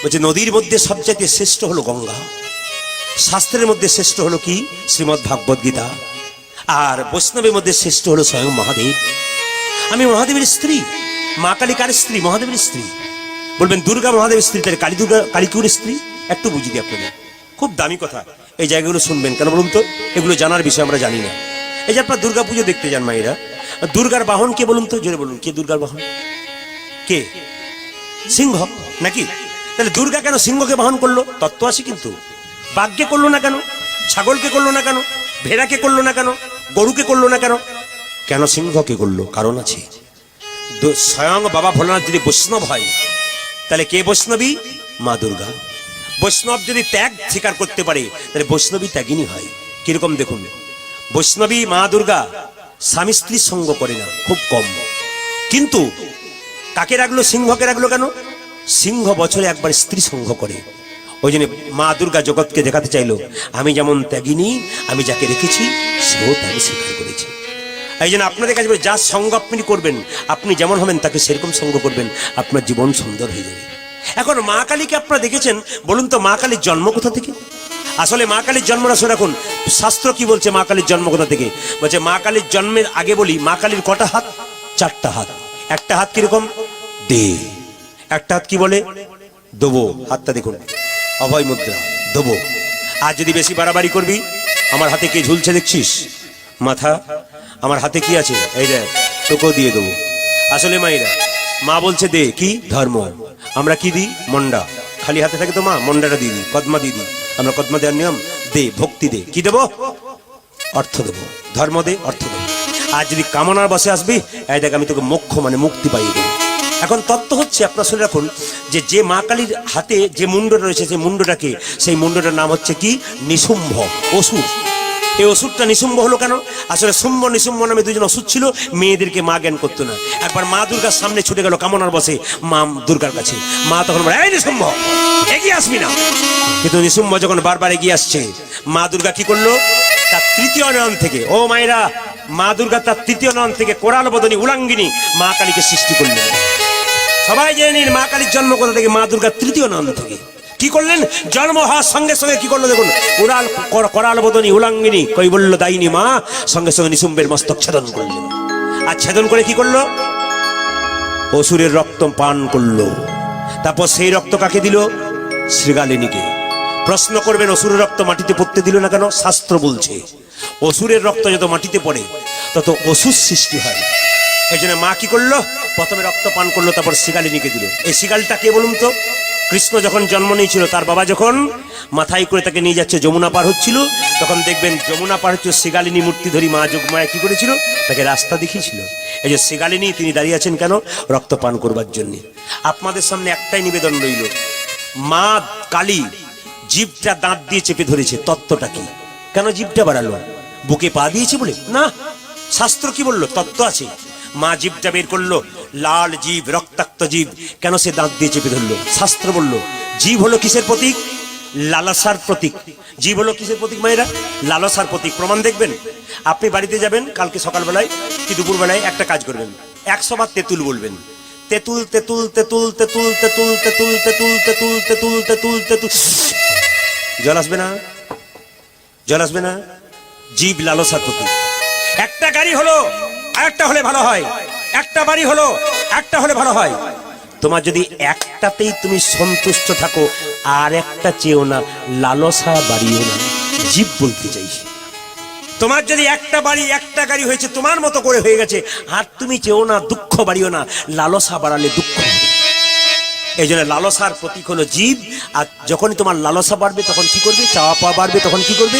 বলছে নদীর মধ্যে সবচাইতে শ্রেষ্ঠ হলো গঙ্গা, শাস্ত্রের মধ্যে শ্রেষ্ঠ হলো কি শ্রীমদ্ ভাগবত গীতা, আর বৈষ্ণবের মধ্যে শ্রেষ্ঠ হলো স্বয়ং মহাদেব। আমি মহাদেবের স্ত্রী, মা কালী কার স্ত্রী? মহাদেবের স্ত্রী। বলবেন দুর্গা মহাদেবের স্ত্রী, তাহলে কালী দুর্গা কালীকুর স্ত্রী? একটু বুঝিয়ে দিই আপনাদের, খুব দামি কথা, এই জায়গাগুলো শুনবেন। কেন বলুন তো? এগুলো জানার বিষয় আমরা জানি না। এই যে আপনার দুর্গা পুজো দেখতে যান মায়েরা, দুর্গার বাহন কে বলুন তো? জোরে বলুন, কে দুর্গার বাহন? কে? সিংহ নাকি? তাহলে দুর্গা কেন সিংহকে বাহন করলো? তত্ত্ব আছে কিন্তু। বাঘকে করলো না কেন? ছাগলকে করলো না কেন? ভেড়াকে করলো না কেন? গরুকে করলো না কেন? কেন সিংহকে করলো? কারণ আছে। স্বয়ং বাবা ভোলানাথ যদি বৈষ্ণব হয়, তাহলে কে বৈষ্ণবী? মা দুর্গা। বৈষ্ণব যদি ত্যাগ স্বীকার করতে পারে, তাহলে বৈষ্ণবী ত্যাগিনী হয়। কিরকম দেখুন, বৈষ্ণবী মা দুর্গা স্বামী স্ত্রীর সঙ্গ করে না, খুব কম। কিন্তু কাকে রাখলো? সিংহকে রাখলো কেন? সিংহ বছরে একবার স্ত্রী সঙ্গ করে। ওই জন্য মা দুর্গা জগৎকে দেখাতে চাইলো, আমি যেমন ত্যাগিনী, আমি যাকে রেখেছি সেও ত্যাগ স্বীকার করেছে। এই জন্য আপনাদের কাছে যার সঙ্গ আপনি করবেন, আপনি যেমন হবেন তাকে সেরকম সঙ্গ করবেন, আপনার জীবন সুন্দর হয়ে যাবে। এখন মা কালীকে আপনারা দেখেছেন, বলুন তো মা কালীর জন্ম কোথা থেকে? আসলে মা কালীর জন্ম না, শুনে রাখুন শাস্ত্র কি বলছে মা কালীর জন্ম কোথা থেকে। বলছে মা কালীর জন্মের আগে বলি, মা কালীর কটা হাত? 4টা হাত। একটা হাত কিরকম? দে। একটা হাত কি বলে? দেবো। হাতটা দেখুন, অভয় মুদ্রা, দেবো। আর যদি বেশি বাড়াবাড়ি করবি, আমার হাতে কে ঝুলছে দেখছিস? মাথা। আমার হাতে কি আছে? এই দেখ, তোকেও দিয়ে দেবো। আসলে মায়েরা, মা বলছে দে, কি? ধর্ম। আমরা কি দিই? মন্ডা। খালি হাতে থাকে তো মা, মন্ডাটা দিয়ে দিই, কদমা দিয়ে দিই। আমরা কদমা দেওয়ার নিয়ম, দে, ভক্তি দে। কি দেবো? অর্থ দেবো। ধর্ম দে, অর্থ দেবো। আর যদি কামনার বসে আসবি, এই দেখ আমি তোকে মোক্ষ মানে মুক্তি পাইয়ে দেবো। এখন তত্ত্ব হচ্ছে, আপনার শুনে রাখুন, যে মা কালীর হাতে যে মুন্ডটা রয়েছে, সেই মুন্ডটাকে, সেই মুন্ডটার নাম হচ্ছে কি? নিশুম্ভ, অসুর। এই ওষুধটা নিশুম্ভ হলো কেন? আসলে শুম্ভ নিশুম্ভ নামে দুজন ওষুধ ছিল, মেয়েদেরকে মা জ্ঞান করতো না। একবার মা দুর্গার সামনে ছুটে গেল কামনার বসে মা দুর্গার কাছে। মা তখন বলে, এই নিশুম্ভ, এগিয়ে আসবি না। কিন্তু নিশুম্ভ যখন বারবার এগিয়ে আসছে, মা দুর্গা কি করলো? তার তৃতীয় নয়ন থেকে, ও মায়েরা, মা দুর্গা তার তৃতীয় নয়ন থেকে কোরাল বদনী উলাঙ্গিনী মা কালীকে সৃষ্টি করলেন। সবাই জেনে নিন মা কালীর জন্ম কোথা থেকে? মা দুর্গার তৃতীয় নয়ন থেকে। কি করলেন? জন্ম হওয়ার সঙ্গে সঙ্গে কি করলো দেখুন, করাল বদনী উলাঙ্গিনী কৈবল্য দায়িনী মা সঙ্গে সঙ্গে নিশুম্বের মস্তক ছেদন করলেন। আর ছেদন করে কি করলো? অসুরের রক্ত পান করলো। তারপর সেই রক্ত কাকে দিল? শ্রীগালিনীকে। প্রশ্ন করবেন, অসুরের রক্ত মাটিতে পড়তে দিল না কেন? শাস্ত্র বলছে অসুরের রক্ত যত মাটিতে পড়ে তত অসুর সৃষ্টি হয়। এই জন্য মা কি করলো? প্রথমে রক্ত পান করলো, তারপর শ্রীগালিনীকে দিল। এই শ্রীগালটা কে বলুন তো? কৃষ্ণ যখন জন্ম নিয়েছিল, তার বাবা যখন মাথায় করে তাকে নিয়ে যাচ্ছে, যমুনা পার হচ্ছিল, তখন দেখবেন যমুনা পার হচ্ছে, শ্রীগালিনী মূর্তি ধরি মা যোগমায়া কি করেছিল? তাকে রাস্তা দেখিয়েছিল। এই যে শ্রীগালিনী, তিনি দাঁড়িয়ে আছেন কেন? রক্ত পান করবার জন্য। আপনাদের সামনে একটাই নিবেদন রইল, মা কালী জিভটা দাঁত দিয়ে চেপে ধরেছে, তত্ত্বটা কি? কেন জিভটা বাড়ালো? বুকে পা দিয়েছে বলে না। শাস্ত্র কি বললো? তত্ত্ব আছে। মা জিভটা বের করলো, লাল জিভ, রক্তাক্ত জিভ। কেন সে দাঁত দিয়ে চেপে ধরলো? শাস্ত্র বললো জিভ হলো কিসের প্রতীক? লালসার প্রতীক। জীব হলো কিসের প্রতীক মায়েরা? লালসার প্রতীক। প্রমাণ দেখবেন। আপনি বাড়িতে যাবেন কালকে সকালবেলায় কি দুপুরবেলায়, একটা কাজ করবেন, 100 বার তেঁতুল বলবেন। তেঁতুল তেঁতুল তেঁতুল তেঁতুল তেঁতুল তেঁতুল তেঁতুল তেঁতুল তেঁতুল তেঁতুল তেঁতুল। জল আসবে না? জল আসবে না? জীব লালসার প্রতীক। একটা গাড়ি হলো, একটা হলে ভালো হয়। একটা বাড়ি হলো, একটা হলে ভালো হয়। তোমার যদি একটাতেই তুমি সন্তুষ্ট থাকো, আর একটা চেয়েও না, লালসা বাড়িও না। জীব বলতে চাইছি, তোমার যদি একটা বাড়ি, একটা গাড়ি হয়েছে, তোমার মতো করে হয়ে গেছে, আর তুমি চেয়েও না, দুঃখ বাড়িও না। লালসা বাড়ালে দুঃখ হবে। এই জন্য লালসার প্রতীক হলো জীব। আর যখনই তোমার লালসা বাড়বে, তখন কি করবে? চাওয়া পাওয়া বাড়বে, তখন কি করবে?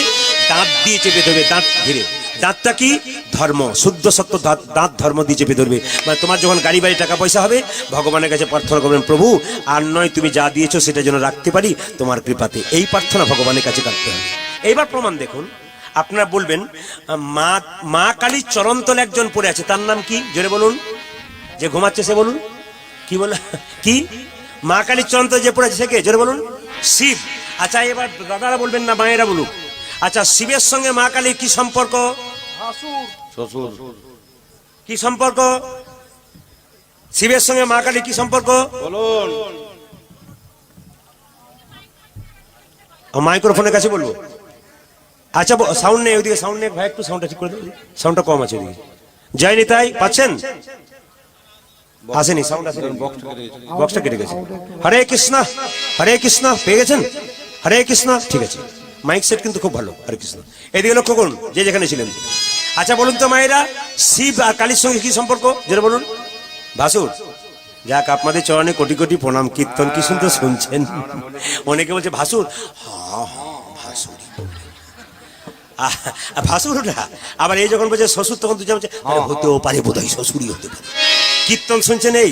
দাঁত দিয়ে চেপে ধরবে, দাঁত ধীরে। দাঁতটা কি? ধর্ম, শুদ্ধ সত্য দাঁত ধর্ম দিয়ে চেপে ধরবে। মানে তোমার যখন গাড়ি বাড়ি টাকা পয়সা হবে, ভগবানের কাছে প্রার্থনা করবেন, প্রভু আর নয়, তুমি যা দিয়েছো সেটা যেন রাখতে পারি তোমার কৃপাতে। এই প্রার্থনা ভগবানের কাছে করতে হবে। এইবার প্রমাণ দেখুন। আপনারা বলবেন, মা কালীর চরণতলে একজন পড়ে আছে, তার নাম কি? জোরে বলুন। যে ঘুমাচ্ছে সে বলুন। কি বলে? কি? মা কালীর চরণতলে যে পড়ে আছে সে কে? জোরে বলুন। শিব। আচ্ছা, এবার দাদারা বলবেন না, মায়েরা বলুক। আচ্ছা, শিবের সঙ্গে মা কালীর কি সম্পর্ক? শ্বশুর। কি সম্পর্ক? শিবের সঙ্গে মা কালীর কি সম্পর্ক বলুন? মাইক্রোফোনের কাছে বলবো। আচ্ছা সাউন্ড নেই ওইদিকে, সাউন্ড নেই ভাই, একটু সাউন্ডটা ঠিক করে দেবো, সাউন্ডটা কম আছে ওইদিকে। যায়নি তাই পাচ্ছেন? আসেনি সাউন্ড, আসেনি, বক্সটা কেটে গেছে। হরে কৃষ্ণ, হরে কৃষ্ণ, পেয়ে গেছেন? হরে কৃষ্ণ, ঠিক আছে, মাইক সেট কিন্তু খুব ভালো। হরে কৃষ্ণ, এদিকে লক্ষ্য করুন যে যেখানে ছিলেন। আচ্ছা বলুন তো মায়েরা, শিব আর কালীর সঙ্গে কি সম্পর্ক যেটা বলুন? ভাসুর। যাক, আপনাদের চরণে কোটি কোটি প্রণাম। কীর্তন কি সুন্দর শুনছেন। অনেকে বলছে ভাসুর, হ্যাঁ হ্যাঁ ভাসুর, ভাসুরটা। আবার এই যখন বলছে শ্বশুর, তখন তুই বলছে হতেও পারে, বোধহয় শ্বশুরই হতে পারে। কীর্তন শুনছেন? এই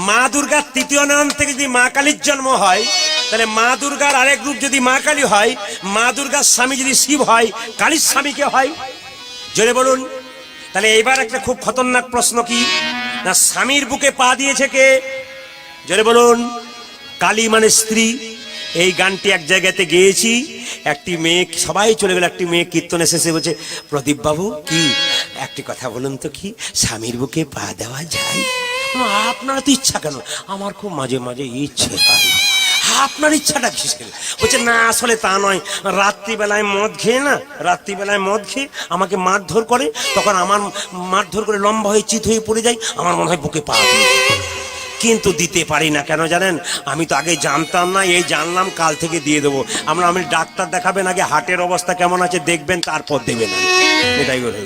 মা দুর্গার তৃতীয় নাম থেকে যদি মা কালীর জন্ম হয়, তাহলে মা দুর্গার আরেক রূপ যদি মা কালী হয়, মা দুর্গার স্বামী যদি শিব হয়, কালীর স্বামী কে হয়? জোরে বলুন। তাহলে এইবার একটা খুব খতরনাক প্রশ্ন, কি না স্বামীর বুকে পা দিয়েছে কে? জোরে বলুন। কালী মানে স্ত্রী। এই গানটি এক জায়গাতে গেয়েছি, একটি মেয়ে, সবাই চলে গেল, একটি মেয়ে কীর্তনে শেষে বলছে, প্রদীপ বাবু কি একটি কথা বলুন তো, কি স্বামীর বুকে পা দেওয়া যায়? আপনারা তো ইচ্ছা কেন? আমার খুব মাঝে মাঝে ইচ্ছে হয়। আপনার ইচ্ছাটা কিসের? বলছে না আসলে তা নয়, রাত্রিবেলায় মদ খেয়ে না, রাত্রিবেলায় মদ খেয়ে আমাকে মারধর করে, তখন আমার মারধর করে লম্বা হয়ে চিত হয়ে পড়ে যায়, আমার মনে হয় বুকে পা দিয়ে, কিন্তু দিতে পারি না। কেন জানেন? আমি তো আগে জানতাম না, এই জানলাম, কাল থেকে দিয়ে দেবো। আমি ডাক্তার দেখাবেন, আগে হার্টের অবস্থা কেমন আছে দেখবেন, তারপর দেবেন। এটাই বলে।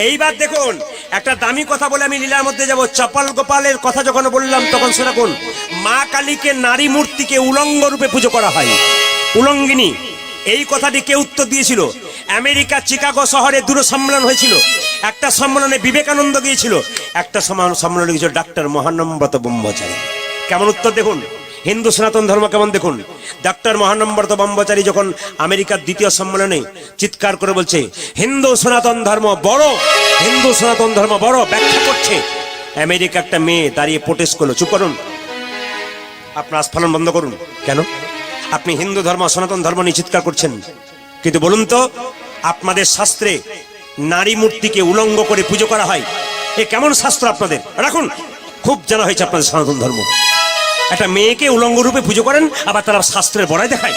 এইবার দেখুন, একটা দামি কথা বলে আমি লীলার মধ্যে যাব। চপল গোপালের কথা যখন বললাম, তখন শুনুন, মা কালীকে নারী মূর্তিকে উলঙ্গ রূপে পুজো করা হয়, উলঙ্গিনী। এই কথাটি কে উত্তর দিয়েছিল? আমেরিকা চিকাগো শহরে দুটো সম্মেলন হয়েছিল। একটা সম্মেলনে বিবেকানন্দ গিয়েছিল, একটা সম্মেলনে গিয়েছিল ডাক্তার মহানম্রত ব্রহ্মচারী। কেমন উত্তর দেখুন, হিন্দু সনাতন ধর্ম কেমন দেখুন। ডাক্তার মহানম্রত ব্রহ্মচারী যখন আমেরিকার দ্বিতীয় সম্মেলনে চিৎকার করে বলছে, হিন্দু সনাতন ধর্ম বড়, হিন্দু সনাতন ধর্ম বড়, ব্যাখ্যা করছে। আমেরিকা একটা মেয়ে দাঁড়িয়ে প্রোটেস্ট করলো, চুপ করুন, আপনার আস্ফালন বন্ধ করুন। কেন? আপনি হিন্দু ধর্ম সনাতন ধর্ম নিয়ে চিৎকার করছেন, কিন্তু বলুন তো, আপনাদের শাস্ত্রে নারী মূর্তিকে উলঙ্গ করে পুজো করা হয়, এ কেমন শাস্ত্র আপনাদের? রাখুন, খুব জানা হয়েছে আপনাদের সনাতন ধর্ম। একটা মেয়েকে উলঙ্গ রূপে পুজো করেন, আবার তারা শাস্ত্রের বড়াই দেখায়।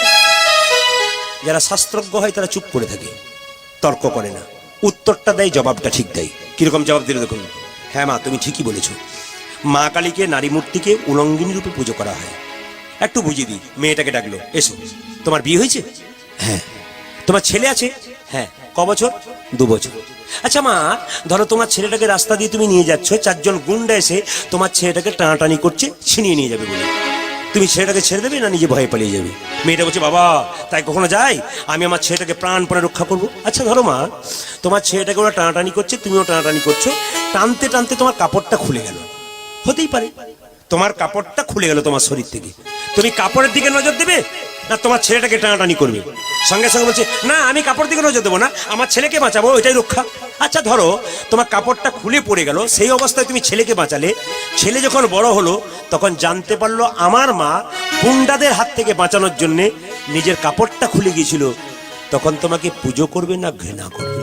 যারা শাস্ত্রজ্ঞ হয় তারা চুপ করে থাকে, তর্ক করে না, উত্তরটা দেয়, জবাবটা ঠিক দেয়। কিরকম জবাব দিল দেখুন, হ্যাঁ মা তুমি ঠিকই বলেছো, মা কালীকে নারী মূর্তিকে উলঙ্গিনী রূপে পুজো করা হয়। একটু বুঝিয়ে দিই। মেয়েটাকে ডাকলো, এসো, তোমার বিয়ে হয়েছে? হ্যাঁ। তোমার ছেলে আছে? হ্যাঁ। ক বছর? 2 বছর। আচ্ছা মা, ধরো তোমার ছেলেটাকে রাস্তা দিয়ে তুমি নিয়ে যাচ্ছ, 4 জন গুন্ডা এসে তোমার ছেলেটাকে টানাটানি করছে, ছিনিয়ে নিয়ে যাবে বলে, তুমি ছেলেটাকে ছেড়ে দেবে না নিজে ভয়ে পালিয়ে যাবে? মেয়েটা বলছে, বাবা তাই কখনো যায়? আমি আমার ছেলেটাকে প্রাণপণে রক্ষা করবো। আচ্ছা ধরো মা, তোমার ছেলেটাকে ওরা টানাটানি করছে, তুমিও টানাটানি করছো, টানতে টানতে তোমার কাপড়টা খুলে গেল। হতেই পারে, তোমার কাপড়টা খুলে গেল তোমার শরীর থেকে, তুমি কাপড়ের দিকে নজর দেবে না তোমার ছেলেটাকে টানাটানি করবে? সঙ্গে সঙ্গে বলছে, না আমি কাপড়ের দিকে নজর দেবো না, আমার ছেলেকে বাঁচাবো, এটাই রক্ষা। আচ্ছা ধরো তোমার কাপড়টা খুলে পড়ে গেল, সেই অবস্থায় তুমি ছেলেকে বাঁচালে, ছেলে যখন বড় হলো তখন জানতে পারলো আমার মা গুন্ডাদের হাত থেকে বাঁচানোর জন্যে নিজের কাপড়টা খুলে গিয়েছিল, তখন তোমাকে পুজো করবে না ঘৃণা করবে?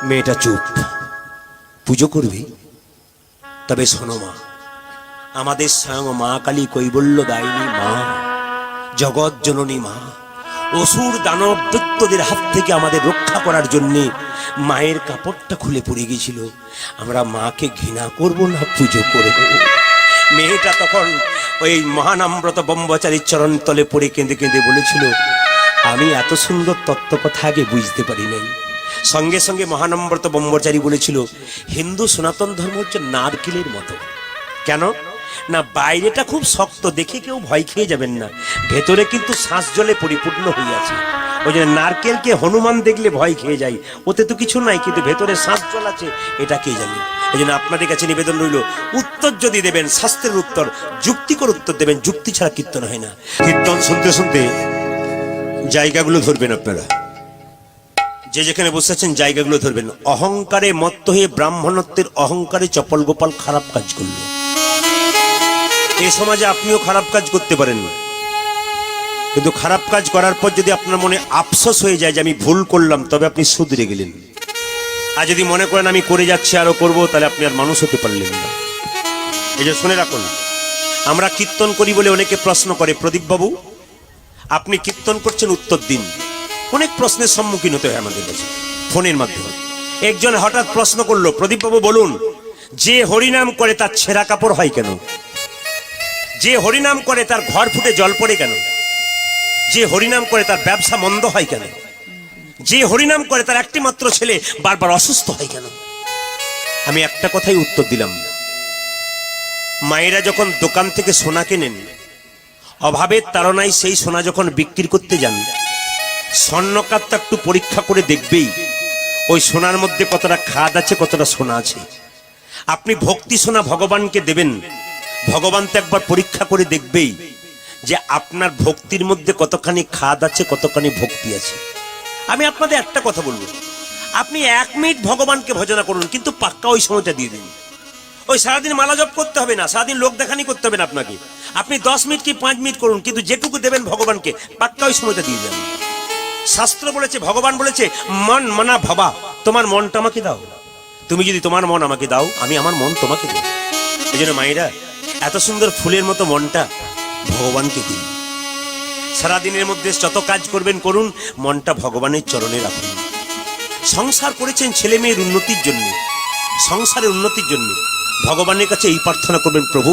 মেয়েটা চুপ। পুজো করবে? তবে শোনো মা, আমাদের স্বয়ং মা কালী কৈবল্য দায়িনী মা, জগৎ জননী মা, অসুর দানব দৈত্যদের হাত থেকে আমাদের রক্ষা করার জন্য মায়ের কাপড়টা খুলে পড়ে গিয়েছিল, আমরা মাকে ঘৃণা করব না পুজো করব? মেয়েটা তখন ওই মহানাম্রত ব্রহ্মচারীর চরণ তলে পড়ে কেঁদে কেঁদে বলেছিল, আমি এত সুন্দর তত্ত্ব কথা আগে বুঝতে পারি নাই। সঙ্গে সঙ্গে মহানম্রত ব্রহ্মচারী বলেছিল, হিন্দু সনাতন ধর্ম হচ্ছে নারকেলের মতো। কেন না, বাইরেটা খুব শক্ত দেখে কেউ ভয় খেয়ে যাবেন না, ভেতরে কিন্তু শ্বাস জলে পরিপূর্ণ হয়ে আছে। ওই জন্য নারকেলকে হনুমান দেখলে ভয় খেয়ে যায়, ওতে তো কিছু নাই, কিন্তু ভেতরে শ্বাস জল আছে, এটা কে জানে। এই জন্য আপনাদের কাছে নিবেদন রইল, উত্তর যদি দেবেন শাস্ত্রের উত্তর, যুক্তিকর উত্তর দেবেন, যুক্তি ছাড়া কীর্তন হয় না। কীর্তন শুনতে শুনতে জায়গাগুলো ধরবেন আপনারা, যে যেখানে বসে আছেন জায়গাগুলো ধরবেন। অহংকারে মত্ত হয়ে ব্রাহ্মণত্বের অহংকারে চপল গোপাল খারাপ কাজ করল। এই সমাজে আপনিও খারাপ কাজ করতে পারেন, কিন্তু খারাপ কাজ করার পর যদি আপনার মনে আফসোস হয়ে যায় যে আমি ভুল করলাম, তবে আপনি শুধরে গেলেন। আর যদি মনে করেন আমি করে যাচ্ছি আরো করব, তাহলে আপনি আর মানুষ হতে পারলেন না। এই যে শুনে রাখুন, আমরা কীর্তন করি বলে অনেকে প্রশ্ন করে, প্রদীপ বাবু আপনি কীর্তন করছেন, উত্তর দিন। অনেক প্রশ্নের সম্মুখীন হতে হয় আমাদের কাছে ফোনের মাধ্যমে। একজন হঠাৎ প্রশ্ন করলো, প্রদীপবাবু বলুন, যে হরিনাম করে তার ছেঁড়া কাপড় হয় কেন? যে হরিনাম করে তার ঘর ফুটে জল পড়ে কেন? যে হরিনাম করে তার ব্যবসা মন্দ হয় কেন? যে হরিনাম করে তার একটি মাত্র ছেলে বারবার অসুস্থ হয় কেন? আমি একটা কথাই উত্তর দিলাম, মায়েরা যখন দোকান থেকে সোনা কেনেন, অভাবের তাড়নায় সেই সোনা যখন বিক্রি করতে যান, স্বর্ণকারটা একটু পরীক্ষা করে দেখবেই ওই সোনার মধ্যে কতটা খাদ আছে, কতটা সোনা আছে। আপনি ভক্তি সোনা ভগবানকে দেবেন, ভগবান তো একবার পরীক্ষা করে দেখবেই যে আপনার ভক্তির মধ্যে কতখানি খাদ আছে, কতখানি ভক্তি আছে। আমি আপনাদের একটা কথা বলবো, আপনি 1 মিনিট ভগবানকে ভজনা করুন, কিন্তু পাক্কা ওই সময়টা দিয়ে দিন। ওই সারাদিন মালা জপ করতে হবে না, সারাদিন লোক দেখানি করতে হবে না আপনাকে। আপনি 10 মিনিট কি 5 মিনিট করুন, কিন্তু যেটুকু দেবেন ভগবানকে পাক্কা ওই সময়টা দিয়ে দেন। শাস্ত্র বলেছে, ভগবান বলেছে, মন মনা ভাবা, তোমার মনটা আমাকে দাও। তুমি যদি তোমার মন আমাকে দাও, আমি আমার মন তোমাকে দেব। এই জন্য মায়েরা, এত সুন্দর ফুলের মতো মনটা ভগবানকে দিন। সারাদিনের মধ্যে যত কাজ করবেন করুন, মনটা ভগবানের চরণে রাখুন। সংসার করেছেন ছেলে মেয়ের উন্নতির জন্য, সংসারের উন্নতির জন্য। ভগবানের কাছে এই প্রার্থনা করবেন, প্রভু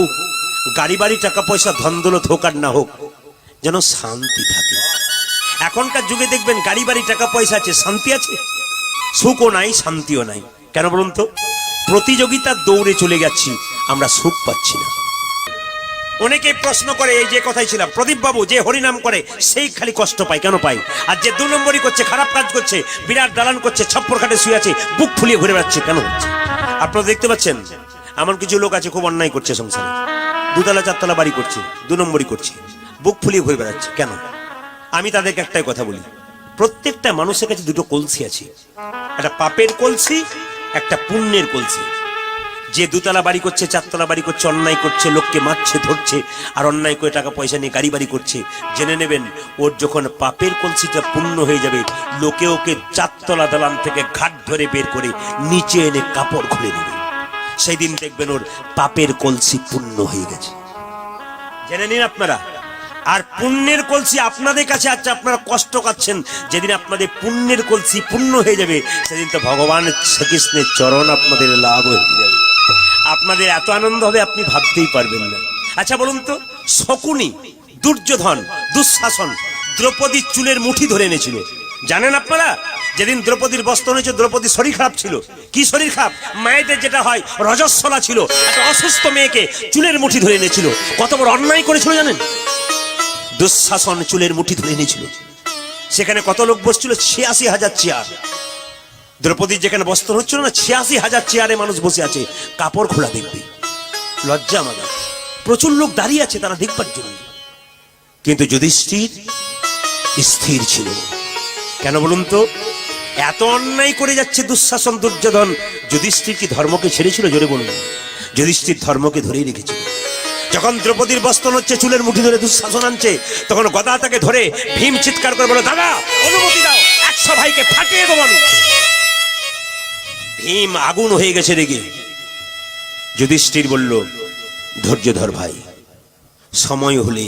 গাড়ি বাড়ি টাকা পয়সা ধন দৌলত হোক আর না হোক, যেন শান্তি থাকে। এখনকার যুগে দেখবেন গাড়ি বাড়ি টাকা পয়সা আছে, শান্তি আছে? সুখও নাই, শান্তিও নাই। কেন বলুন তো? প্রতিযোগিতার দৌড়ে চলে যাচ্ছি, আমরা সুখ পাচ্ছি না। অনেকে প্রশ্ন করে, এই যে কথাই ছিলাম, প্রদীপ বাবু যে হরিনাম করে সেই খালি কষ্ট পায়, কেন পায়? আর যে 2 নম্বরই করছে, খারাপ কাজ করছে, বিরাট দালান করছে, ছপ্পর খাটে শুয়ে আছে, বুক ফুলিয়ে ঘুরে বেড়াচ্ছে, কেন হচ্ছে? আপনারা দেখতে পাচ্ছেন এমন কিছু লোক আছে খুব অন্যায় করছে সংসারে, 2 তলা 4 তলা বাড়ি করছে, 2 নম্বরই করছে, বুক ফুলিয়ে ঘুরে বেড়াচ্ছে, কেন? আমি তাদেরকে একটাই কথা বলি, প্রত্যেকটা মানুষের কাছে 2টো কলসি আছে, একটা পাপের কলসি, একটা পুণ্যের কলসি। যে 2 তলা বাড়ি করছে, 4 তলা বাড়ি করছে, অন্যায় করছে, লোককে মারছে, ধরছে, আর অন্যায় করে টাকা পয়সা নিয়ে গাড়ি বাড়ি করছে, জেনে নেবেন ওর যখন পাপের কলসিটা পূর্ণ হয়ে যাবে, লোকে ওকে 4 তলা দালান থেকে ঘাট ধরে বের করে নিচে এনে কাপড় খুলে নেবে। সেই দিন দেখবেন ওর পাপের কলসি পূর্ণ হয়ে গেছে, জেনে নিন আপনারা। আর পুণ্যের কলসি আপনাদের কাছে আছে, আপনারা কষ্ট পাচ্ছেন। যেদিন আপনাদের পুণ্যের কলসি পূর্ণ হয়ে যাবে, সেদিন তো ভগবান শ্রীকৃষ্ণের চরণ আপনাদের লাভ হয়ে যাবে। আপনাদের এত আনন্দ হবে আপনি ভাবতেই পারবেন না। আচ্ছা বলুন তো, শকুনি, দুর্যোধন, দুঃশাসন দ্রৌপদীর চুলের মুঠি ধরে এনেছিল, জানেন আপনারা? যেদিন দ্রৌপদীর বস্ত্র হয়েছে, দ্রৌপদীর শরীর খারাপ ছিল। কি শরীর খারাপ? মায়েদের যেটা হয়, রজস্বলা ছিল। একটা অসুস্থ মেয়েকে চুলের মুঠি ধরে এনেছিল। কত বড় অন্যায় করেছিল জানেন? দুঃশাসন চুলের মুঠি ধরে এনেছিল। সেখানে কত লোক বসছিল? 86,000 চেয়ার। দ্রৌপদীর যেখানে বস্ত্র হচ্ছিল না, 86,000 চেয়ারে মানুষ বসে আছে, কাপড় খোলা দেখবে। লজ্জা আমাদের, প্রচুর লোক দাঁড়িয়ে আছে তারা দেখবার জন্য। কিন্তু যুধিষ্ঠির স্থির ছিল। কেন বলুন তো? এত অন্যায় করে যাচ্ছে দুঃশাসন, দুর্যোধন, যুধিষ্ঠির কি ধর্মকে ছেড়েছিল? জোরে বলুন। যুধিষ্ঠির ধর্মকে ধরেই রেখেছিল। যখন দ্রৌপদীর বস্ত্র হচ্ছে, চুলের মুঠি ধরে দুঃশাসন আনছে, তখন গদা তাকে ধরে ভীম চিৎকার করে বলে, দাদা অনুমতি দাও, 100 ভাইকে ফাটিয়ে দেবো আমি। ভীম আগুন হয়ে গেছে রেগে। যুধিষ্ঠির বলল, ধৈর্য ধর ভাই, সময় হলে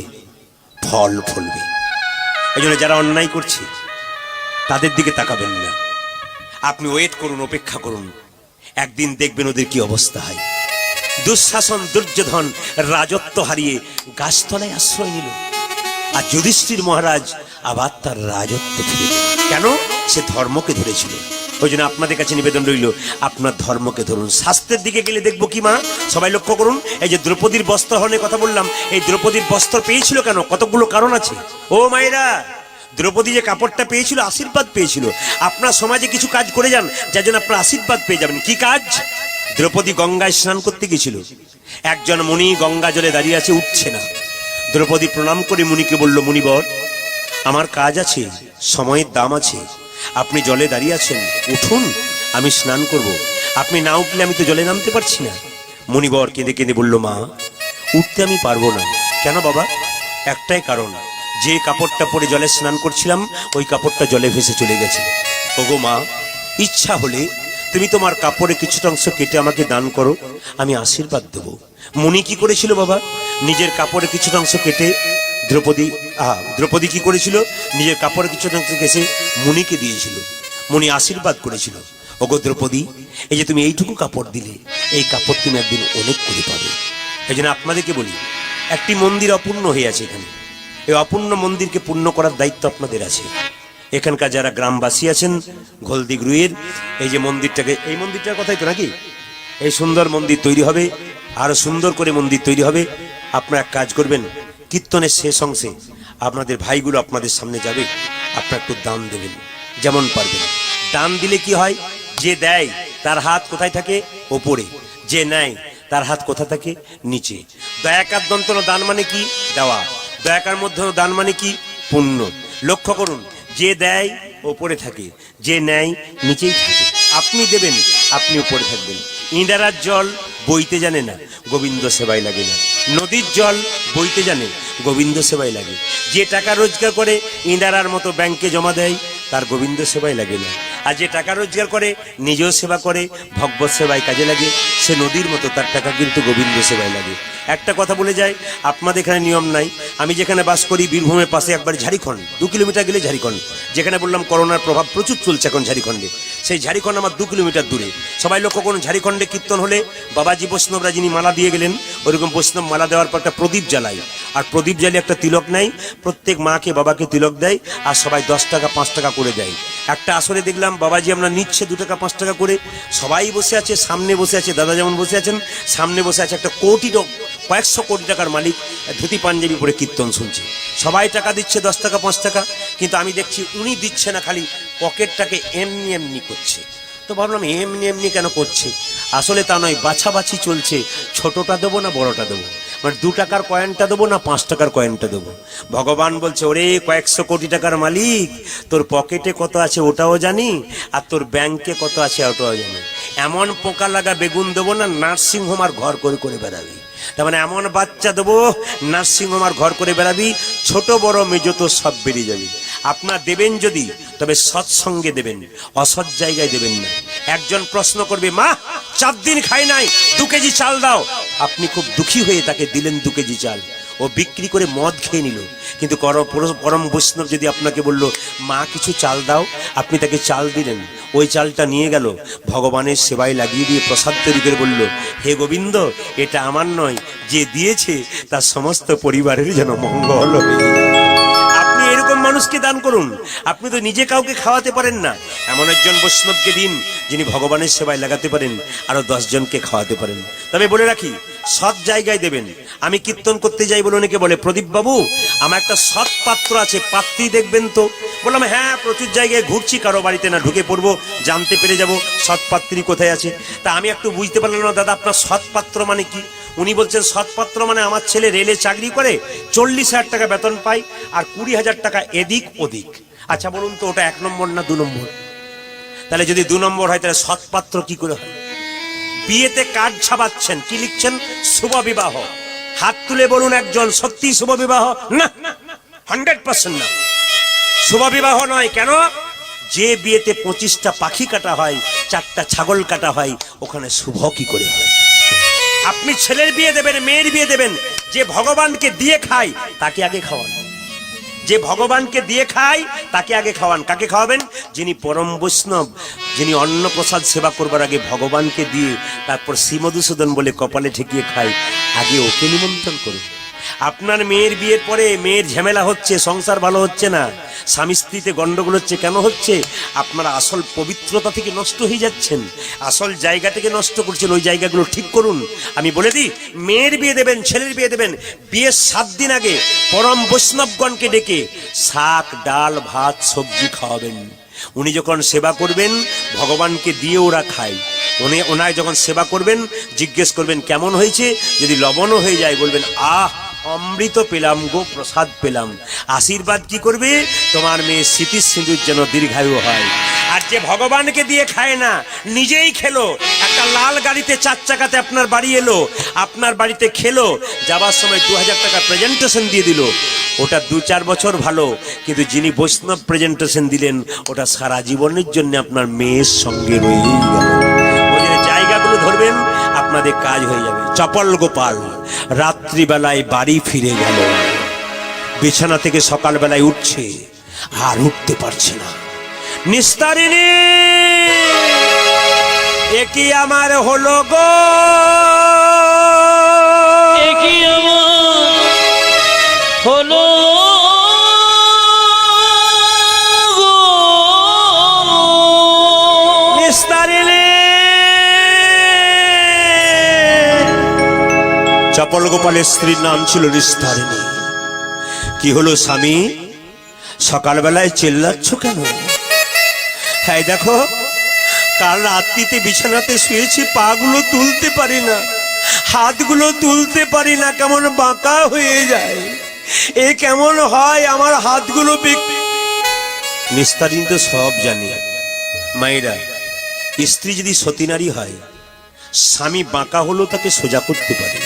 ফল ফলবে। এই জন্য যারা অন্যায় করছে তাদের দিকে তাকাবেন না, আপনি ওয়েট করুন, অপেক্ষা করুন, একদিন দেখবেন ওদের কি অবস্থা হয়। দুঃশাসন দুর্যোধন রাজত্ব হারিয়ে গাছতলায় আশ্রয় নিল, আর যুধিষ্ঠির মহারাজ আবার তার রাজত্ব ফিরে পেল। কেন? সে ধর্মকে ধরেছিল। ওই জন্য আপনাদের কাছে নিবেদন রইল, আপনার ধর্মকে ধরুন। শাস্ত্রের দিকে গেলে দেখবো কি মা, সবাই লক্ষ্য করুন। এই যে দ্রৌপদীর বস্ত্র হরণের কথা বললাম, এই দ্রৌপদীর বস্ত্র পেয়েছিল কেন? কতগুলো কারণ আছে। ও মায়েরা, দ্রৌপদী যে কাপড়টা পেয়েছিল, আশীর্বাদ পেয়েছিল। আপনার সমাজে কিছু কাজ করে যান, যার জন্য আপনার আশীর্বাদ পেয়ে যাবেন। কি কাজ? দ্রৌপদী গঙ্গায় স্নান করতে গেছিল, একজন মুনি গঙ্গা জলে দাঁড়িয়ে আছে, উঠছে না। দ্রৌপদী প্রণাম করে মুনিকে বলল, মুনিবর আমার কাজ আছে, সময়ের দাম আছে, আপনি জলে দাঁড়িয়ে আছেন, উঠুন, আমি স্নান করব। আপনি না উঠলে আমি তো জলে নামতে পারছি না। মুনিবর কেঁদে কেঁদে বলল, মা উঠতে আমি পারবো না। কেন বাবা? একটাই কারণ, যে কাপড়টা পরে জলে স্নান করছিলাম ওই কাপড়টা জলে ভেসে চলে গেছে। ওগো মা, ইচ্ছা হলে তুমি তোমার কাপড়ে কিছুটা অংশ কেটে আমাকে দান করো, আমি আশীর্বাদ দেব। মুনি কি করেছিল বাবা? নিজের কাপড়ে কিছুটা অংশ কেটে দ্রৌপদী কি করেছিল, নিজের কাপড় কিছু এসে মুনিকে দিয়েছিল, মুনি আশীর্বাদ করেছিল, ওগো দ্রৌপদী, এই যে তুমি এইটুকু কাপড় দিলে, এই কাপড় তুমি একদিন অনেক করে পাবে। এই জন্য আপনাদেরকে বলি, একটি মন্দির অপূর্ণ হয়ে আছে এখানে, এই অপূর্ণ মন্দিরকে পূর্ণ করার দায়িত্ব আপনাদের আছে। এখানকার যারা গ্রামবাসী আছেন ঘোলদিগ্রুয়ের, এই যে মন্দিরটাকে, এই মন্দিরটার কথাই তো নাকি, এই সুন্দর মন্দির তৈরি হবে, আরো সুন্দর করে মন্দির তৈরি হবে। আপনারা এক কাজ করবেন, কীর্তনের শেষ অংশে আপনাদের ভাইগুলো আপনাদের সামনে যাবে, আপনারা একটু দান দেবেন যেমন পারবেন। দান দিলে কি হয়, যে দেয় তার হাত কোথায় থাকে, ওপরে, যে নেয় তার হাত কোথা থাকে, নিচে। দয়াকার দন্তন দান মানে কি, দেওয়া, দয়াকার মধ্যে দান মানে কি, পুণ্য। লক্ষ্য করুন, যে দেয় ওপরে থাকে, যে নেয় নিচেই থাকে। আপনি দেবেন, আপনি উপরে থাকবেন। ইঁদারার জল বইতে জানে না, গোবিন্দ সেবায় লাগে না। নদীর জল বইতে জানে, গোবিন্দ সেবায় লাগে। যে টাকা রোজগার করে ইঁদারার মতো ব্যাংকে জমা দেয়, তার গোবিন্দ সেবায় লাগে না। আর যে টাকা রোজগার করে নিজেও সেবা করে, ভগবত সেবায় কাজে লাগে, সে নদীর মতো, তার টাকা কিন্তু গোবিন্দ সেবায় লাগে। একটা কথা বলে যায়, আপনাদের এখানে নিয়ম নাই, আমি যেখানে বাস করি বীরভূমের পাশে একবার ঝাড়খণ্ড, 2 কিলোমিটার গেলে ঝাড়খণ্ড, যেখানে বললাম করোনার প্রভাব প্রচুর চলছে এখন ঝাড়খণ্ডে, সেই ঝাড়খণ্ড আমার 2 কিলোমিটার দূরে। সবাই লক্ষ্য করুন, ঝাড়খণ্ডে কীর্তন হলে বাবাজি বৈষ্ণবরা যিনি মালা দিয়ে গেলেন, ওরকম বৈষ্ণব মালা দেওয়ার পর একটা প্রদীপ জ্বালায়, আর প্রদীপ জ্বালিয়ে একটা তিলক নেয়, প্রত্যেক মাকে বাবাকে তিলক দেয়, আর সবাই 10 টাকা 5 টাকা করে দেয়। একটা আসরে দেখলাম বাবাজি আমরা নিচ্ছে 2 টাকা 5 টাকা করে, সবাই বসে আছে, সামনে বসে আছে, দাদা যেমন বসে আছেন, সামনে বসে আছে একটা কয়েকশো কোটি টাকার মালিক, ধুতি পাঞ্জাবি পরে কীর্তন শুনছে। সবাই টাকা দিচ্ছে 10 টাকা 5 টাকা, কিন্তু আমি দেখছি উনি দিচ্ছে না, খালি পকেটটাকে এমনি এমনি করছে। তো ভাবলাম এমনি এমনি কেন করছে, আসলে তা নয়, বাছাবাছি চলছে, ছোটটা দেবো না বড়টা দেবো, মানে 2 টাকার কয়েনটা দেবো না 5 টাকার কয়েনটা দেবো। ভগবান বলছে, ওরে কয়েকশো কোটি টাকার মালিক, তোর পকেটে কত আছে ওটাও জানি, আর তোর ব্যাংকে কত আছে ওটাও জানি। এমন পোকা লাগা বেগুন দেবো না, নার্সিংহোম আর ঘর করে করে বেড়াবি। তার মানে এমন বাচ্চা দেবো, নার্সিংহোম আর ঘর করে বেড়াবি, ছোট বড় মেজো তো সব বেরিয়ে যাবে। আপনার দেবেন যদি, তবে সৎসঙ্গে দেবেন, অসৎ জায়গায় দেবেন না। একজন প্রশ্ন করবে, মা 4 দিন খাই নাই, 2 কেজি চাল দাও। আপনি খুব দুঃখী হয়ে তাকে দিলেন 2 কেজি চাল, ও বিক্রি করে মদ খেয়ে নিল। কিন্তু পরম বৈষ্ণব যদি আপনাকে বলল, মা কিছু চাল দাও, আপনি তাকে চাল দিলেন, ওই চালটা নিয়ে গেল, ভগবানের সেবায় লাগিয়ে দিয়ে প্রসাদ তৈরি করে বলল, হে গোবিন্দ, এটা আমার নয়, যে দিয়েছে তার সমস্ত পরিবারের যেন মঙ্গল হয়ে। আপনি এরকম মানুষকে দান করুন। আপনি তো নিজে কাউকে খাওয়াতে পারেন না, এমন একজন বৈষ্ণবকে দিন যিনি ভগবানের সেবায় লাগাতে পারেন, আরো 10 জনকে খাওয়াতে পারেন। তবে বলে রাখি, সৎ জায়গায় দেবেন। আমি কীর্তন করতে যাই বলে অনেকে বলে, প্রদীপ বাবু আমার একটা সৎ পাত্র আছে, পাত্রী দেখবেন তো। বললাম, হ্যাঁ, প্রচুর জায়গায় ঘুরছি, কারো বাড়িতে না ঢুকে পড়বো, জানতে পেরে যাব সৎ পাত্রী কোথায় আছে। তা আমি একটু বুঝতে পারলাম না, দাদা আপনার সৎ পাত্র মানে কি? উনি বলছেন, সৎপাত্র মানে আমার ছেলে রেলে চাকরি করে, 40,000 টাকা বেতন পায়, আর 20,000 টাকা এদিক ওদিক। আচ্ছা বলুন তো, ওটা 1 নম্বর না 2 নম্বর? তাহলে যদি 2 নম্বর হয়, তাহলে সৎপাত্র কি করে হয়? বিয়েতে কার্ড ছাপাচ্ছেন, কি লিখছেন? শুভ বিবাহ। হাত তুলে বলুন একজন, সত্যি শুভ বিবাহ? না, 100% না, শুভ বিবাহ নয়। কেন? যে বিয়েতে 25টা পাখি কাটা হয়, 4টা ছাগল কাটা হয়, ওখানে শুভ কি করে হয়? আপনি ছেলের বিয়ে দেবেন, মেয়ের বিয়ে দেবেন, যে ভগবানকে দিয়ে খায় তাকে আগে খাওয়ান। যে ভগবানকে দিয়ে খায় তাকে আগে খাওয়ান। কাকে খাওয়াবেন? যিনি পরম বৈষ্ণব, যিনি অন্ন প্রসাদ সেবা করবার আগে ভগবানকে দিয়ে তারপর শ্রীমধুসূদন বলে কপালে ঠেকিয়ে খায়, আগে ওকে নিমন্ত্রণ করুন। আপনার মেয়ের বিয়ের পরে মেয়ের ঝামেলা হচ্ছে, সংসার ভালো হচ্ছে না, স্বামী স্ত্রীতে গন্ডগোল হচ্ছে, কেন হচ্ছে? আপনারা আসল পবিত্রতা থেকে নষ্ট হয়ে যাচ্ছেন, আসল জায়গা থেকে নষ্ট করছেন। ওই জায়গাগুলো ঠিক করুন। আমি বলে দিই, মেয়ের বিয়ে দেবেন, ছেলের বিয়ে দেবেন, বিয়ের 7 দিন আগে পরম বৈষ্ণবগণকে ডেকে শাক ডাল ভাত সবজি খাওয়াবেন। উনি যখন সেবা করবেন, ভগবানকে দিয়ে ওরা খায়। ওনায় যখন সেবা করবেন, জিজ্ঞেস করবেন কেমন হয়েছে, যদি লবণও হয়ে যায় বলবেন, আহ অমৃত পেলাম গো, প্রসাদ পেলাম। আশীর্বাদ কি করবে? তোমার মেয়ে স্মৃতি সিঁদুর যেন দীর্ঘায়ু হয়। আর যে ভগবানকে দিয়ে খায় না, নিজেই খেলো, একটা লাল গাড়িতে 4 চাকাতে আপনার বাড়ি এলো, আপনার বাড়িতে খেলো, যাবার সময় 2000 টাকা প্রেজেন্টেশন দিয়ে দিল, ওটা 2-4 বছর ভালো, কিন্তু যিনি বৈষ্ণব প্রেজেন্টেশন দিলেন, ওটা সারা জীবনের জন্য আপনার মেয়ের সঙ্গে রয়ে গেল। জায়গাগুলো ধরবেন, আপনাদের কাজ হয়ে যাবে। চপল গোপাল রাত্রিবেলায় বাড়ি ফিরে গেল, বিছানা থেকে সকালবেলায় উঠছে আর উঠতে পারছে না। নিস্তারিণী, এ কি আমার হলো গো, এ কি আমার হলো গো। নিস্তারিণী। চপল গোপালের স্ত্রীর নাম ছিল নিস্তারিণী। কি হলো স্বামী, সকালবেলায় চেল্লাচ্ছ কেন? হ্যাঁ দেখো, কাল রাত্রিতে বিছানাতে শুয়েছি, পাগুলো তুলতে পারি না, হাতগুলো তুলতে পারি না, কেমন বাঁকা হয়ে যায়। এ কেমন হয় আমার হাতগুলো? নিস্তারিণী তো সব জানি। মায়েরা, স্ত্রী যদি সতী নারী হয়, স্বামী বাঁকা হলেও তাকে সোজা করতে পারে।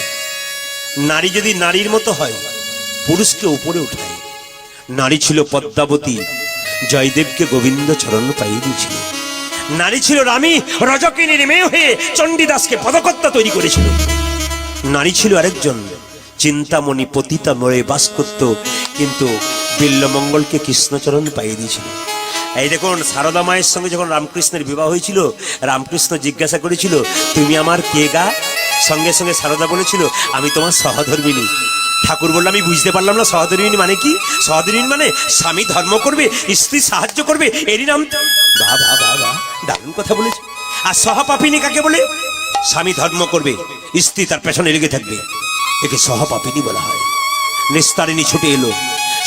নারী যদি নারীর মতো হয়, পুরুষকে উপরে উঠায়। নারী ছিল পদ্মাবতী, জয়দেবকে গোবিন্দ চরণ পাইয়ে দিয়েছিল। নারী ছিল রামী, রজকিনীর মেয়ে হয়ে চণ্ডীদাসকে পদকর্তা তৈরি করেছিল। নারী ছিল আরেকজন চিন্তামণি, পতিতা মরে বাস করত, কিন্তু বিল্লমঙ্গলকে কৃষ্ণচরণ পাইয়ে দিয়েছিল। এই দেখুন, সারদা মায়ের সঙ্গে যখন রামকৃষ্ণের বিবাহ হয়েছিল, রামকৃষ্ণ জিজ্ঞাসা করেছিল, তুমি আমার কে গা? সঙ্গে সঙ্গে সারদা বলেছিল, আমি তোমার সহধর্মিনী। ঠাকুর বলল, আমি বুঝতে পারলাম না সহধর্মিনী মানে কি। সহধর্মিনী মানে স্বামী ধর্ম করবে, স্ত্রী সাহায্য করবে, এরই নাম। বাহ বাহ বাহ বাহ, দারুণ কথা বলেছে। আর সহপাপিনী কাকে বলে? স্বামী ধর্ম করবে, স্ত্রী তার পেছনে লেগে থাকবে, একে সহপাপিনী বলা হয়। নিস্তারিণী ছুটে এলো,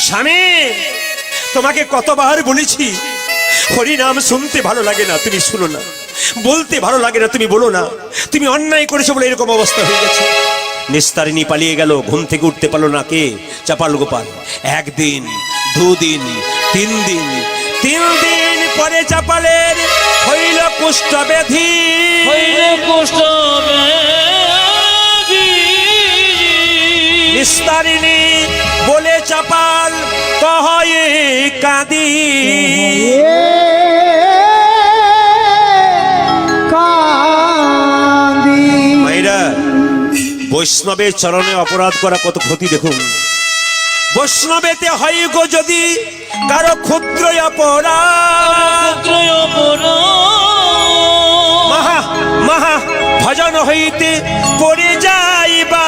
স্বামী তোমাকে কতবার বলেছি হরিনাম শুনতে ভালো লাগে না, তুমি শুনো না, বলতে ভালো লাগে না, তুমি বলো না, তুমি অন্যায় করেছো বলে এরকম অবস্থা হয়ে গেছে। নিস্তারিণী পালিয়ে গেল, ঘুম থেকে উঠতে পারলো না। কে? চাপাল গোপাল। একদিন, দুদিন, 3 দিন, 3 দিন পরে চাপালের হইল কুষ্ঠ ব্যাধি। হইল কুষ্ঠ ব্যাধি। নিস্তারিণী বলে চাপাল কহয়ে কাঁদি। মায়েরা, বৈষ্ণবের চরণে অপরাধ করা কত ক্ষতি দেখুন। বৈষ্ণবেতে হয় গো যদি কারো ক্ষুদ্র অপরাধ, মহা মহা ভজন হইতে পড়ে যাইবা।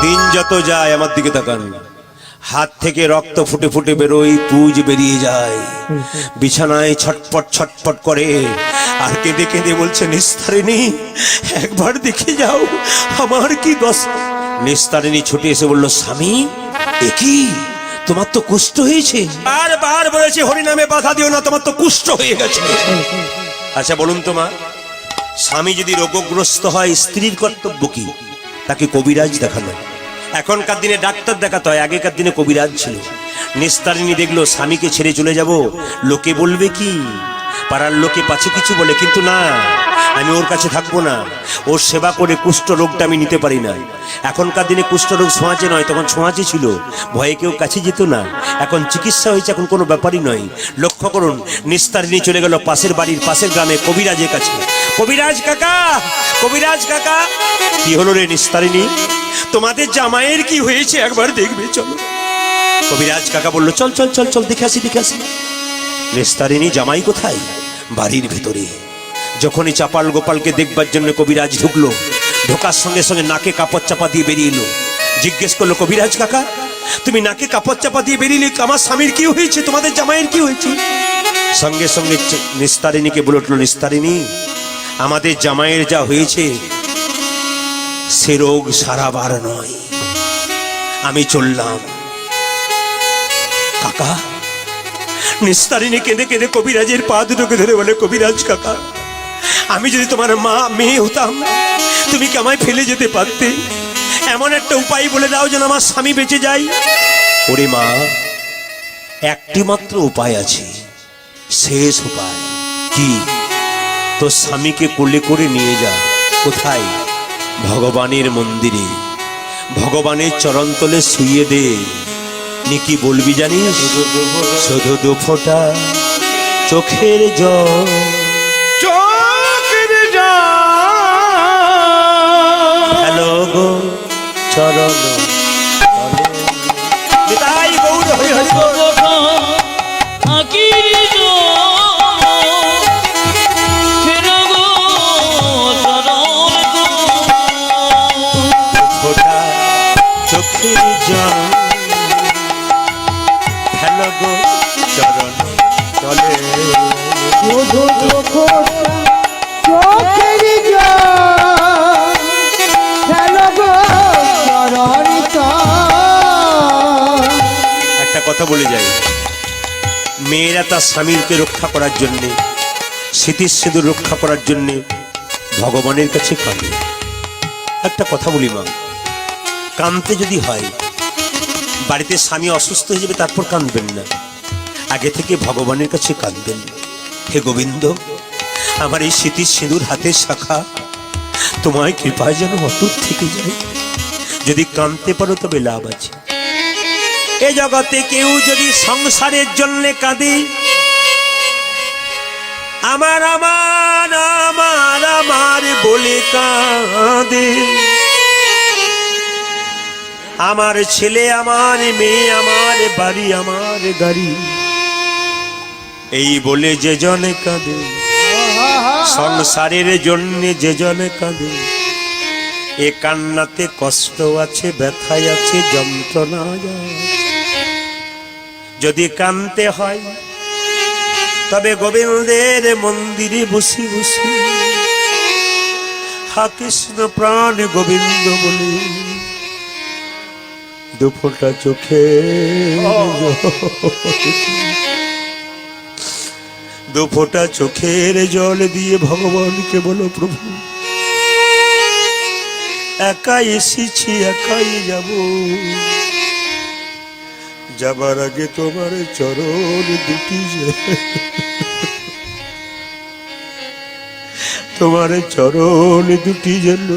দিন যত যায়, আমার দিকে তাকান, হাত থেকে রক্ত ফুটে ফুটে বেরোয়, পুজ বেরিয়ে যায়, বিছানায় ছটপট ছটপট করে, আর কেঁদে কেঁদে বলছে, নিস্তারিণী একবার দেখে যাও আমার কি দশা। নিস্তারিণী ছুটে এসে বলল, স্বামী এ কি, তোমার তো কুষ্ঠ হয়েছে। বারবার বলেছে হরিনামে বাধা দিও না, তোমার তো কুষ্ঠ হয়ে গেছে। আচ্ছা বলুন তো মা, স্বামী যদি রোগগ্রস্ত হয়, স্ত্রীর কর্তব্য কি? তাকে কবিরাজ দেখানো। এখনকার দিনে ডাক্তার দেখাতে হয়, আগেকার দিনে কবিরাজ ছিল। নিস্তারিণী দেখলো স্বামীকে ছেড়ে চলে যাব, লোকে বলবে কি, পাড়ার লোকে পাছে কিছু বলে, কিন্তু না, আমি ওর কাছে থাকবো না, ওর সেবা করে কুষ্ঠ রোগটা আমি নিতে পারি না। এখনকার দিনে কুষ্ঠ রোগ ছোঁয়াচে নয়, তখন ছোঁয়াচে ছিল, ভয়ে কেউ কাছে যেত না। এখন চিকিৎসা হয়েছে, এখন কোনো ব্যাপারই নয়। লক্ষ্য করুন, নিস্তারিণী চলে গেল পাশের বাড়ির, পাশের গ্রামে কবিরাজের কাছে। কবিরাজ কাকা, কবিরাজ কাকা। কি হলো রে নিস্তারিণী, তোমাদের জামাইয়ের কি হয়েছে একবার দেখবে চলো। কবিরাজ কাকা বললো, চল চল চল চল, দেখে আসি দেখে আসি। নিস্তারিণী জামাই কোথায়? বাড়ির ভেতরে। যখনই চাপাল গোপালকে দেখবার জন্য কবিরাজ ঢুকলো, ঢোকার সঙ্গে সঙ্গে নাকে কাপড় চাপা দিয়ে বেরিয়ে এলো। জিজ্ঞেস করলো, কবিরাজ কাকা তুমি নাকে কাপড় চাপা দিয়ে বেরিয়ে, আমার স্বামীর কি হয়েছে, তোমাদের জামাইয়ের কি হয়েছে? সঙ্গে সঙ্গে নিস্তারিণীকে বলে উঠলো, নিস্তারিণী আমাদের জামাইয়ের যা হয়েছে সে রোগ সারাবার নয়, আমি চললাম। কাকা। নিস্তারিণী কেঁদে কেঁদে কবিরাজের পা দুটোকে ধরে বলে, কবিরাজ কাকা আমি যদি তোমার মা মেয়ে হতাম, তুমি কি আমায় ফেলে যেতে পারতে? এমন একটা উপায় বলে দাও যেন আমার স্বামী বেঁচে যায়। ওরে মা, একটি মাত্র উপায় আছে, শেষ উপায়। কি? তোর স্বামীকে কোলে করে নিয়ে যা। কোথায়? ভগবানের মন্দিরে, ভগবানের চরণতলে শুইয়ে দে। নি কি বলবি জানিস? শুধু 2 ফোঁটা চোখের জল, চোখের জল কথা বলে যাই, মেয়েরা তার স্বামীকে রক্ষা করার জন্যে, স্মৃতির সিঁদুর রক্ষা করার জন্যে ভগবানের কাছে কাঁদে। একটা কথা বলি মা, কাঁদতে যদি হয়, বাড়িতে স্বামী অসুস্থ হয়ে যাবে তারপর কাঁদবেন না, আগে থেকে ভগবানের কাছে কাঁদবেন। হে গোবিন্দ, আমার এই স্মৃতির সিঁদুর হাতের শাখা তোমায় কৃপায় যেন অটুট থেকে যায়। যদি কাঁদতে পারো তবে লাভ আছে। এ জগতে কেউ যদি সংসারের জন্য কাঁদে, আমার আমার আমার আমার বলে কাঁদে, আমার ছেলে আমার মেয়ে আমার বাড়ি আমার গাড়ি, এই বলে যে জনে কাঁদে, সংসারের জন্য যে জনে কাঁদে, এ কান্নাতে কষ্ট আছে, ব্যথায় আছে, যন্ত্রণা আছে। যদি কাঁদতে হয় তবে গোবিন্দের মন্দিরে বসি বসি হা কৃষ্ণ প্রাণ গোবিন্দ বলে দুফোঁটা চোখে দুফোঁটা চোখের জল দিয়ে ভগবানকে বলো, প্রভু একাই এসেছি একাই যাব, যাবার আগে তোমার চরণ দুটি তোমার চরণ দুটি যেন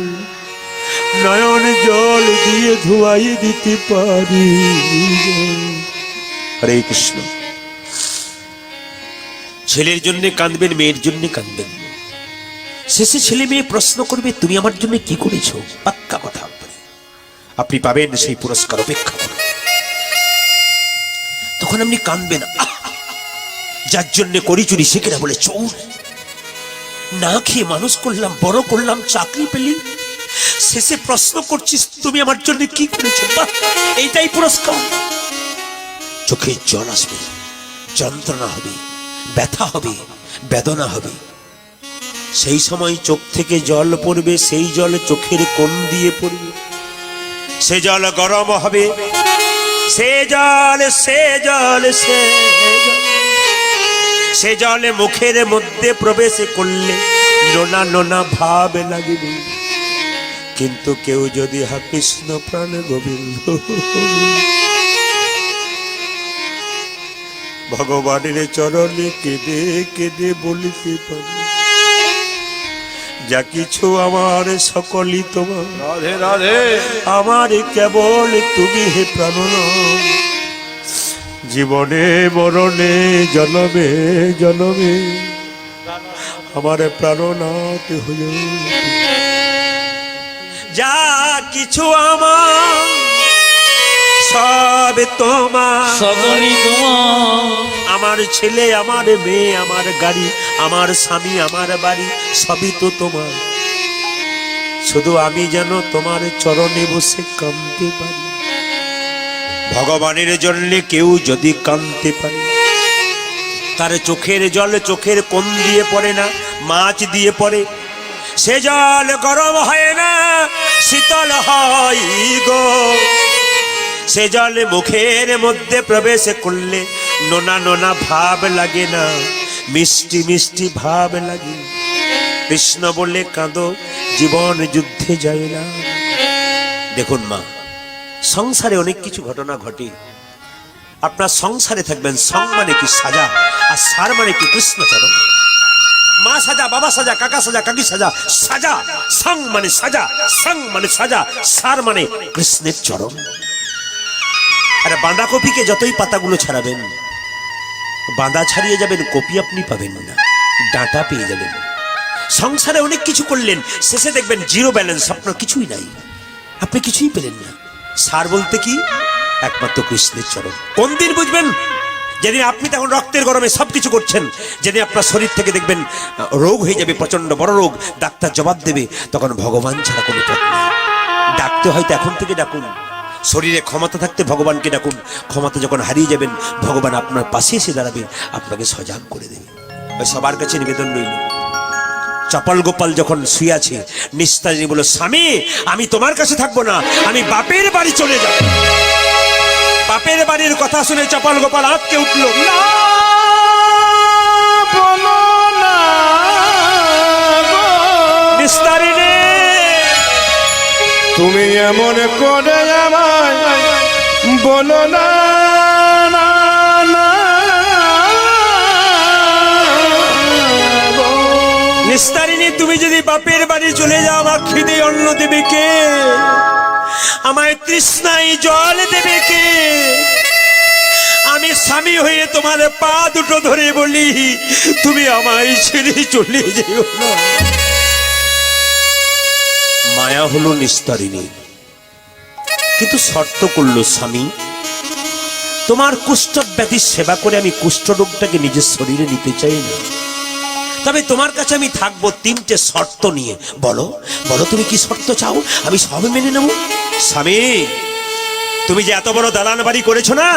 নয়ন জল দিয়ে ধোয়াই দিতে পারি। হরে কৃষ্ণ। ছেলের জন্য কাঁদবেন, মেয়ের জন্য কাঁদবেন, শেষে ছেলে মেয়ে প্রশ্ন করবে তুমি আমার জন্য কি করেছো, পাক্কা কথা আপনি পাবেন সেই পুরস্কার, অপেক্ষা করুন। তখন আপনি কাঁদবেন, যার জন্য করি চুরি সে কিনা বলে চোর, না খেয়ে মানুষ করলাম, বড় করলাম, চাকরি পেলি, শেষে প্রশ্ন করছিস তুমি আমার জন্য কি করেছো, এইটাই পুরস্কার। চোখে জল আসবে, যন্ত্রণা হবে, ব্যথা হবে, বেদনা হবে, সেই সময় চোখ থেকে জল পড়বে, সেই জল চোখের কোণ দিয়ে পড়বে, সে জল গরম হবে, সে জল সে জল সে সে জলে মুখের মধ্যে প্রবেশ করলে নোনা নোনা ভাব লাগবে। কিন্তু কেউ যদি হা কৃষ্ণ প্রাণ গোবিন্দ ভগবানের চরণে কেঁদে কেঁদে বলিতে পারে, যা কিছু আমার সকলই তোমার, রাধে রাধে, আমার কেবল তুমি হে প্রাণনাথ, জীবনে মরণে জনমে জনমে আমার প্রাণনাথ হয়ে, যা কিছু আমার সব তোমার, সকলই তোমার, আমার ছেলে আমার মেয়ে আমার গাড়ি আমার স্বামী আমার বাড়ি সবই তো তোমার, শুধু আমি যেন তোমার চরণে বসে কাঁদতে পারি। ভগবানের জন্য কেউ যদি কাঁদতে পারে, তার চোখের জল চোখের কোণ দিয়ে পড়ে না, মাছ দিয়ে পড়ে, সে জল গরম হয় না, শীতল হয় গো, সে জল মুখের মধ্যে প্রবেশ করলে নোনা নোনা ভাব লাগে না, মিষ্টি মিষ্টি ভাব লাগে। কৃষ্ণ বলে কাঁদো, জীবন যুদ্ধে যায় না। দেখুন মা, সংসারে অনেক কিছু ঘটনা ঘটে, আপনার সংসারে থাকবেন, সং মানে কি সাজা, আর সার মানে কি কৃষ্ণচরণ। মা সাজা, বাবা সাজা, কাকা সাজা, কাকি সাজা, সাজা সং মানে সাজা, সং মানে সাজা, সার মানে কৃষ্ণের চরণ। আর বাঁধাকপিকে যতই পাতাগুলো ছাড়াবেন, বাঁধা ছাড়িয়ে যাবেন, কপি আপনি পাবেন না, ডাঁটা পেয়ে যাবেন। সংসারে অনেক কিছু করলেন, শেষে দেখবেন জিরো ব্যালেন্স, আপনার কিছুই নাই, আপনি কিছুই পেলেন না। সার বলতে কি? একমাত্র কৃষ্ণের চরণ। কোন দিন বুঝবেন? যেদিন আপনি তখন রক্তের গরমে সবকিছু করছেন, যেদিন আপনার শরীর থেকে দেখবেন রোগ হয়ে যাবে, প্রচন্ড বড় রোগ, ডাক্তার জবাব দেবে, তখন ভগবান ছাড়া কোনো পথ নেই। ডাকতে হয়তো এখন থেকে ডাকুন, শরীরে ক্ষমতা থাকতে ভগবানকে ডাকুন, ক্ষমতা যখন হারিয়ে যাবেন ভগবান আপনার পাশে এসে দাঁড়াবে, আপনাকে সজাগ করে দেবে। সবার কাছে নিবেদন রইল, চপল গোপাল যখন শুয়ে আছে, নিস্তারিণী বলল, স্বামী আমি তোমার কাছে থাকবো না, আমি বাপের বাড়ি চলে যাব। বাপের বাড়ির কথা শুনে চপল গোপাল আটকে উঠলো। না বলো না গো। নিস্তারিণী, তুমি এমন করে আমায় বলো না না, না গো। নিস্তারিণী, তুমি যদি বাপের বাড়ি চলে যাও, আমার খিদে অন্ন দেবে কে? আমায় তৃষ্ণায় জল দেবে কে? আমি স্বামী হয়ে তোমার পা দুটো ধরে বলি, তুমি আমায় ছেড়ে চলে যেও না। মায়া হলো নিস্তারিণী, কিন্তু শর্ত করলো, স্বামী তোমার কুষ্ঠ ব্যাধির সেবা করে আমি কুষ্ঠরোগটাকে নিজের শরীরে নিতে চাই না, তবে তোমার কাছে আমি থাকবো তিনটে শর্ত নিয়ে। বলো বলো, তুমি কি শর্ত চাও? আমি সব মেনে নেব। স্বামী, তুমি যে এত বড় দালান বাড়ি করেছো না,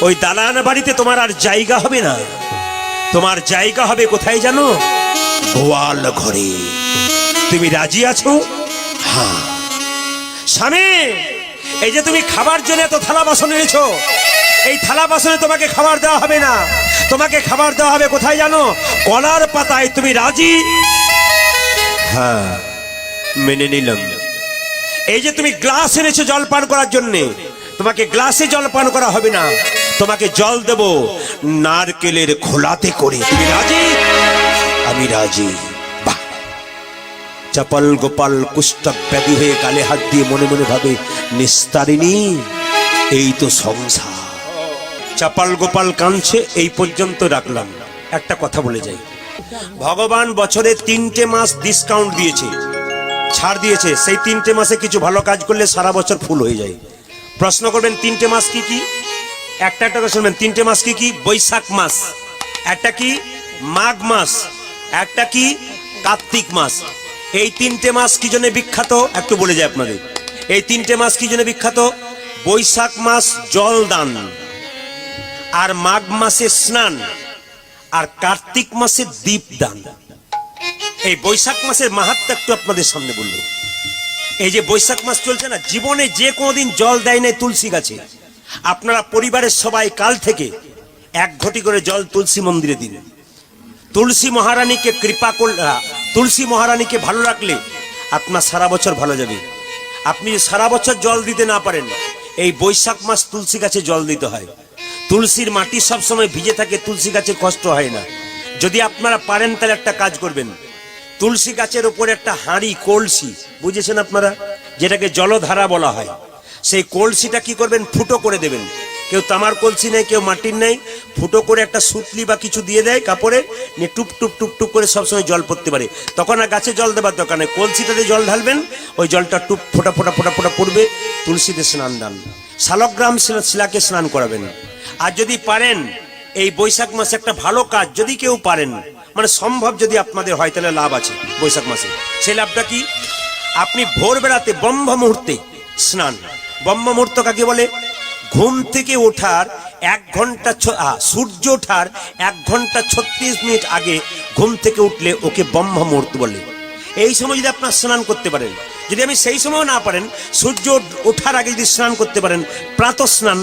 ওই দালান বাড়িতে তোমার আর জায়গা হবে না। তোমার জায়গা হবে কোথায় জানো? গোয়াল ঘরে। তুমি রাজি আছো? হ্যাঁ। স্বামী, এই যে তুমি খাবার জন্য এত থালা বাসন এনেছো, এই থালা বাসনে তোমাকে খাবার দেওয়া হবে না। তোমাকে খাবার দেওয়া হবে কোথায় জানো? কলার পাতায়। তুমি রাজি? হ্যাঁ, মেনে নিলাম। এই যে তুমি গ্লাস এনেছো জল পান করার জন্যে, তোমাকে গ্লাসে জল পান করা হবে না। তোমাকে জল দেব নারকেলের খোলাতে করে। তুমি রাজি? আমি রাজি। বাহ! চপল গোপাল কুষ্ঠ ব্যাধি হয়ে গালে হাত দিয়ে মনে মনে ভাবে, নিস্তারিণী, এই তো সংসার। চপল গোপাল কাঁদছে। এই পর্যন্ত রাখলাম। একটা কথা বলে যাই, ভগবান বছরে 3টে মাস ডিসকাউন্ট দিয়েছে, ছাড় দিয়েছে। সেই 3টে মাসে কিছু ভালো কাজ করলে সারা বছর ফুল হয়ে যায়। প্রশ্ন করবেন 3টে মাস কি কি? একটা একটা করে শুনবেন। 3টে মাস কি কি? বৈশাখ মাস, একটা কি মাঘ মাস, একটা কি কার্তিক মাস। এই 3টে মাস কি জন্য বিখ্যাত একটু বলে যায় আপনাদের। এই 3টে মাস কি জন্য বিখ্যাত? বৈশাখ মাস জল দান, আর মাঘ মাসে স্নান, আর কার্তিক মাসে দীপ দান। এই বৈশাখ মাসের মাহাত্ম্য একটু আপনাদের সামনে বলবো। এই যে বৈশাখ মাস চলছে না, জীবনে যে কোনোদিন জল দেয় নাই তুলসী গাছে। আপনারা পরিবারের সবাই কাল থেকে 1 ঘটি করে জল তুলসী মন্দিরে দিন। তুলসী মহারানীকে কৃপা করলে, তুলসী মহারানীকে ভালো রাখলে আপনার সারা বছর ভালো যাবে। আপনি সারা বছর জল দিতে না পারেন, এই বৈশাখ মাস তুলসী গাছে জল দিতে হয়। তুলসীর মাটি সবসময় ভিজে থাকে, তুলসী গাছের কষ্ট হয় না। যদি আপনারা পারেন তাহলে একটা কাজ করবেন, তুলসী গাছের উপরে একটা হাঁড়ি, কলসি, বুঝেছেন আপনারা, যেটাকে জলধারা বলা হয়, সেই কলসিটা কি করবেন? ফুটো করে দেবেন। কেউ তামার কলসি নেই, কেউ মাটির নেই, ফুটো করে একটা সুতলি বা কিছু দিয়ে দেয় কাপড়ে, নিয়ে টুপ টুপ টুপ টুপ করে সবসময় জল পড়তে পারে। তখন আর গাছে জল দেবার দরকার নেই, কলসিটাতে জল ঢালবেন, ওই জলটা টুপ ফোটা ফোটা ফোটা ফোটা পড়বে। তুলসীতে স্নান দান, শালগ্রাম শিলাকে স্নান করাবেন। আর যদি পারেন এই বৈশাখ মাসে একটা ভালো কাজ, যদি কেউ পারেন, মানে সম্ভব যদি আপনাদের হয়, তাহলে লাভ আছে বৈশাখ মাসে। সেই লাভটা কি? আপনি ভোরবেলাতে ব্রহ্ম মুহূর্তে স্নান। ব্রহ্ম মুহূর্ত কাকে বলে? ঘুম থেকে ওঠার 1 ঘন্টা, সূর্য ওঠার 1 ঘন্টা 36 মিনিট আগে ঘুম থেকে উঠলে ওকে ব্রহ্ম মুহূর্ত বলে। এই সময় যদি আপনার স্নান করতে পারেন, যদি আমি সেই সময় না পারেন, সূর্য ওঠার আগে যদি স্নান করতে পারেন, প্রাতঃ স্নান,